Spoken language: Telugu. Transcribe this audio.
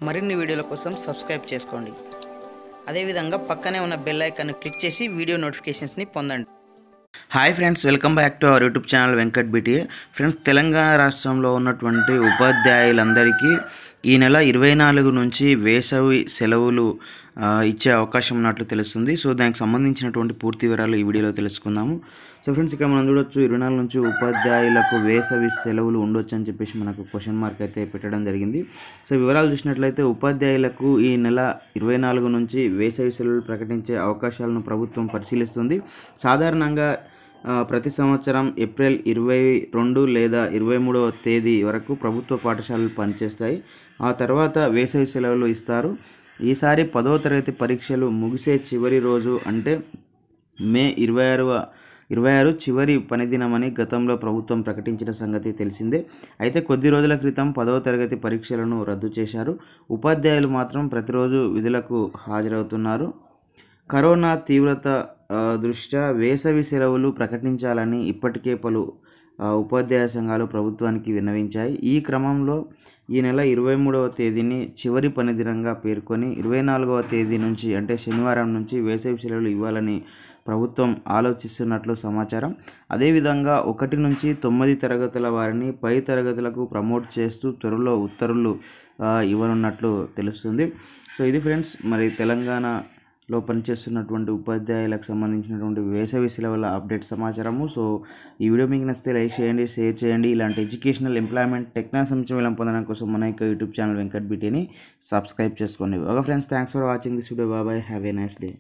మరిన్ని వీడియోల కోసం సబ్స్క్రైబ్ చేసుకోండి. అదేవిధంగా పక్కనే ఉన్న బెల్ ఐకాన్ క్లిక్ చేసి వీడియో నోటిఫికేషన్స్ని పొందండి. Hi friends, welcome back to our YouTube channel వెంకట్బిటిఏ. ఫ్రెండ్స్, తెలంగాణ రాష్ట్రంలో ఉన్నటువంటి ఉపాధ్యాయులందరికీ ఈ నెల 24 నుంచి వేసవి సెలవులు ఇచ్చే అవకాశం ఉన్నట్లు తెలుస్తుంది. సో దానికి సంబంధించినటువంటి పూర్తి వివరాలు ఈ వీడియోలో తెలుసుకుందాము. సో ఫ్రెండ్స్, ఇక్కడ మనం చూడొచ్చు 24 నుంచి ఉపాధ్యాయులకు వేసవి సెలవులు ఉండొచ్చు అని చెప్పేసి మనకు క్వశ్చన్ మార్క్ అయితే పెట్టడం జరిగింది. సో వివరాలు చూసినట్లయితే ఉపాధ్యాయులకు ఈ నెల 24 నుంచి వేసవి సెలవులు ప్రకటించే అవకాశాలను ప్రభుత్వం పరిశీలిస్తుంది. సాధారణంగా ప్రతి సంవత్సరం ఏప్రిల్ 22 లేదా 23వ తేదీ వరకు ప్రభుత్వ పాఠశాలలు పనిచేస్తాయి. ఆ తర్వాత వేసవి సెలవులు ఇస్తారు. ఈసారి 10వ తరగతి పరీక్షలు ముగిసే చివరి రోజు అంటే మే 26 చివరి పనిదినమని గతంలో ప్రభుత్వం ప్రకటించిన సంగతి తెలిసిందే. అయితే కొద్ది రోజుల క్రితం 10వ తరగతి పరీక్షలను రద్దు చేశారు. ఉపాధ్యాయులు మాత్రం ప్రతిరోజు విధులకు హాజరవుతున్నారు. కరోనా తీవ్రత దృష్ట్యా వేసవి సెలవులు ప్రకటించాలని ఇప్పటికే పలు ఉపాధ్యాయ సంఘాలు ప్రభుత్వానికి విన్నవించాయి. ఈ క్రమంలో ఈ నెల 23వ తేదీని చివరి పనిదినంగా పేర్కొని 24వ తేదీ నుంచి అంటే శనివారం నుంచి వేసవి సెలవులు ఇవ్వాలని ప్రభుత్వం ఆలోచిస్తున్నట్లు సమాచారం. అదేవిధంగా 1 నుంచి 9 తరగతుల వారిని పై తరగతులకు ప్రమోట్ చేస్తూ త్వరలో ఉత్తర్వులు ఇవ్వనున్నట్లు తెలుస్తుంది. సో ఇది ఫ్రెండ్స్, మరి తెలంగాణలో పనిచేస్తున్నటువంటి ఉపాధ్యాయులకు సంబంధించినటువంటి వేసవి సెలవుల అప్డేట్ సమాచారము. సో ఈ వీడియో మీకు నచ్చితే లైక్ చేయండి, షేర్ చేయండి. ఇలాంటి ఎడ్యుకేషనల్, ఎంప్లాయ్మెంట్, టెక్నాలజీ సమాచారం పొందడం కోసం మన యొక్క యూట్యూబ్ ఛానల్ వెంకట్బిటిని సబ్స్క్రైబ్ చేసుకోండి. Okay friends, thanks for watching this video. Bye, have a nice day.